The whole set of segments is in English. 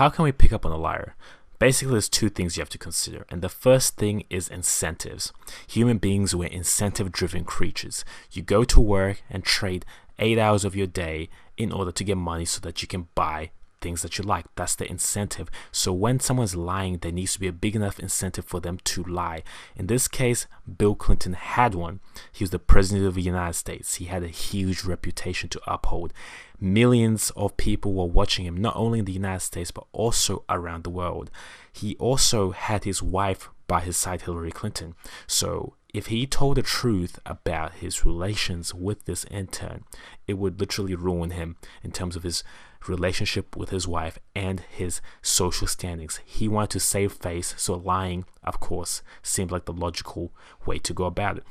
How can we pick up on a liar? Basically, there's two things you have to consider, and the first thing is incentives. Human beings were incentive-driven creatures. You go to work and trade 8 hours of your day in order to get money so that you can buy things that you like. That's the incentive. So when someone's lying, there needs to be a big enough incentive for them to lie. In this case, Bill Clinton had one. He was the president of the United States. He had a huge reputation to uphold. Millions of people were watching him, not only in the United States, but also around the world. He also had his wife by his side, Hillary Clinton. So if he told the truth about his relations with this intern, it would literally ruin him in terms of his relationship with his wife and his social standings. He wanted to save face, so lying, of course, seemed like the logical way to go about it.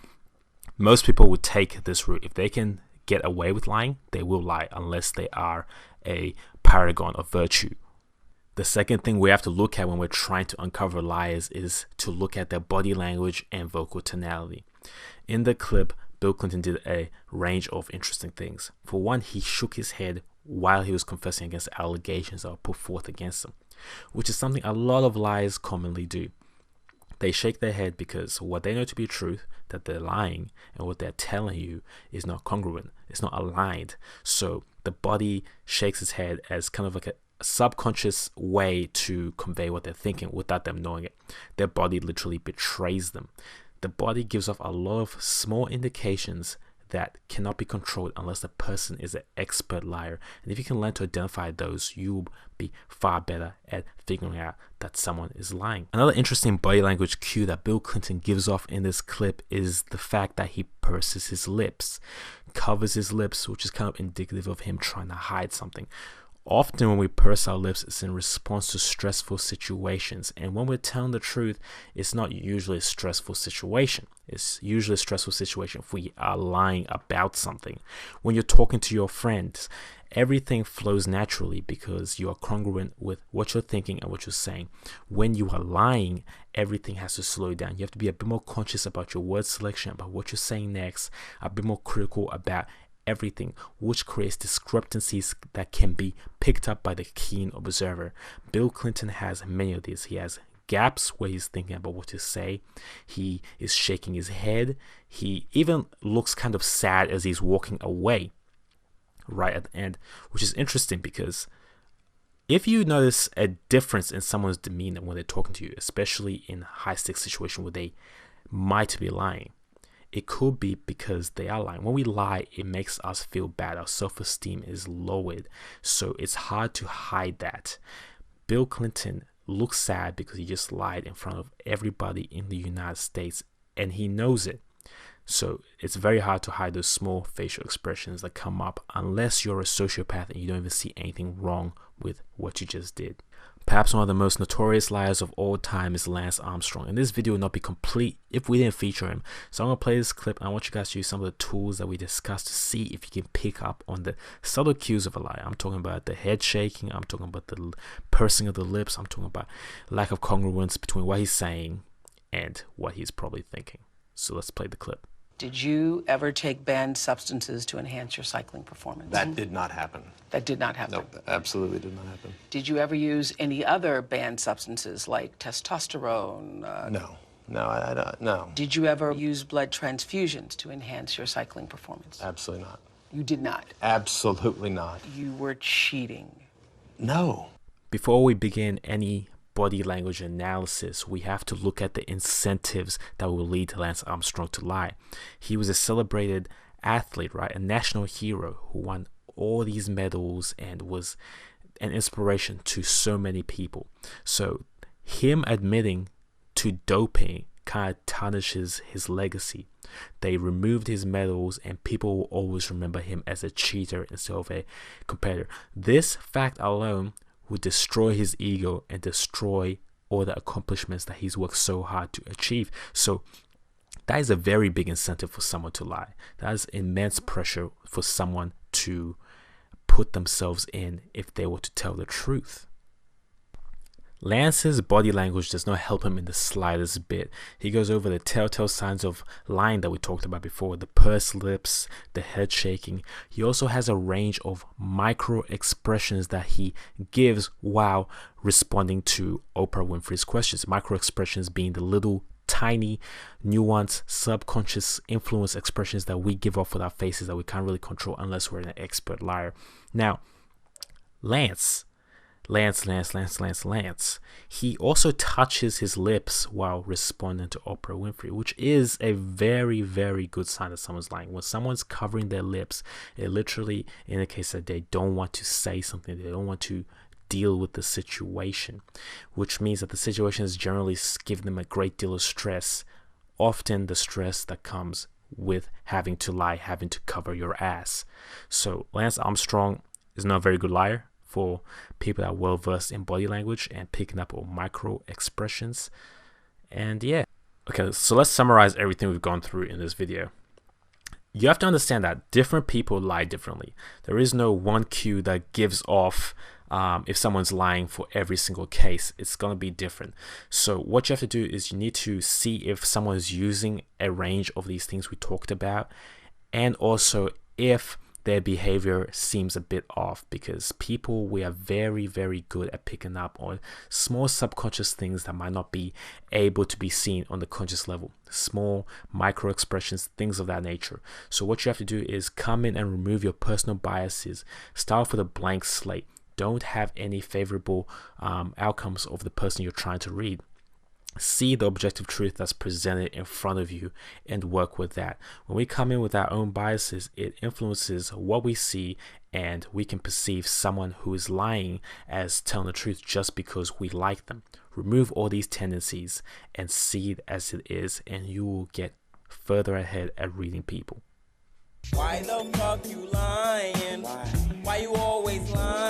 Most people would take this route. If they can get away with lying, they will lie unless they are a paragon of virtue. The second thing we have to look at when we're trying to uncover liars is to look at their body language and vocal tonality. In the clip, Bill Clinton did a range of interesting things. For one, he shook his head while he was confessing against allegations that were put forth against him, which is something a lot of liars commonly do. They shake their head because what they know to be truth, that they're lying, and what they're telling you is not congruent, it's not aligned. So the body shakes its head as kind of like a subconscious way to convey what they're thinking without them knowing it. Their body literally betrays them. The body gives off a lot of small indications that cannot be controlled unless the person is an expert liar. And if you can learn to identify those, you'll be far better at figuring out that someone is lying. Another interesting body language cue that Bill Clinton gives off in this clip is the fact that he purses his lips, covers his lips, which is kind of indicative of him trying to hide something. Often when we purse our lips, it's in response to stressful situations. And when we're telling the truth, it's not usually a stressful situation. It's usually a stressful situation if we are lying about something. When you're talking to your friends, everything flows naturally because you are congruent with what you're thinking and what you're saying. When you are lying, everything has to slow down. You have to be a bit more conscious about your word selection, about what you're saying next, a bit more critical about everything, which creates discrepancies that can be picked up by the keen observer. Bill Clinton has many of these. He has gaps where he's thinking about what to say. He is shaking his head. He even looks kind of sad as he's walking away right at the end, which is interesting because if you notice a difference in someone's demeanor when they're talking to you, especially in high-stakes situation where they might be lying, it could be because they are lying. When we lie, it makes us feel bad. Our self-esteem is lowered. So it's hard to hide that. Bill Clinton looks sad because he just lied in front of everybody in the United States, and he knows it. So it's very hard to hide those small facial expressions that come up unless you're a sociopath and you don't even see anything wrong with what you just did. Perhaps one of the most notorious liars of all time is Lance Armstrong, and this video would not be complete if we didn't feature him. So I'm going to play this clip and I want you guys to use some of the tools that we discussed to see if you can pick up on the subtle cues of a liar. I'm talking about the head shaking, I'm talking about the pursing of the lips, I'm talking about lack of congruence between what he's saying and what he's probably thinking. So let's play the clip. Did you ever take banned substances to enhance your cycling performance? That did not happen. That did not happen? No, absolutely did not happen. Did you ever use any other banned substances like testosterone? No. Did you ever use blood transfusions to enhance your cycling performance? Absolutely not. You did not? Absolutely not. You were cheating? No. Before we begin any body language analysis, we have to look at the incentives that will lead to Lance Armstrong to lie. He was a celebrated athlete, right? A national hero who won all these medals and was an inspiration to so many people. So him admitting to doping kind of tarnishes his legacy. They removed his medals and people will always remember him as a cheater instead of a competitor. This fact alone would destroy his ego and destroy all the accomplishments that he's worked so hard to achieve. So that is a very big incentive for someone to lie. That is immense pressure for someone to put themselves in if they were to tell the truth. Lance's body language does not help him in the slightest bit. He goes over the telltale signs of lying that we talked about before, the pursed lips, the head shaking. He also has a range of micro expressions that he gives while responding to Oprah Winfrey's questions. Micro expressions being the little tiny, nuanced, subconscious influence expressions that we give off with our faces that we can't really control unless we're an expert liar. Now, Lance, he also touches his lips while responding to Oprah Winfrey, which is a very, very good sign that someone's lying. When someone's covering their lips, it literally indicates that they don't want to say something, they don't want to deal with the situation, which means that the situation is generally giving them a great deal of stress, often the stress that comes with having to lie, having to cover your ass. So Lance Armstrong is not a very good liar for people that are well versed in body language and picking up on micro expressions. And yeah, okay, so let's summarize everything we've gone through in this video. You have to understand that different people lie differently. There is no one cue that gives off if someone's lying for every single case. It's going to be different. So what you have to do is you need to see if someone is using a range of these things we talked about, and also if their behavior seems a bit off, because people, we are very, very good at picking up on small subconscious things that might not be able to be seen on the conscious level, small micro expressions, things of that nature. So what you have to do is come in and remove your personal biases. Start off with a blank slate. Don't have any favorable outcomes of the person you're trying to read. See the objective truth that's presented in front of you and work with that. When we come in with our own biases, it influences what we see, and we can perceive someone who is lying as telling the truth just because we like them. Remove all these tendencies and see it as it is, and you will get further ahead at reading people. Why the fuck you lying? Why you always lying?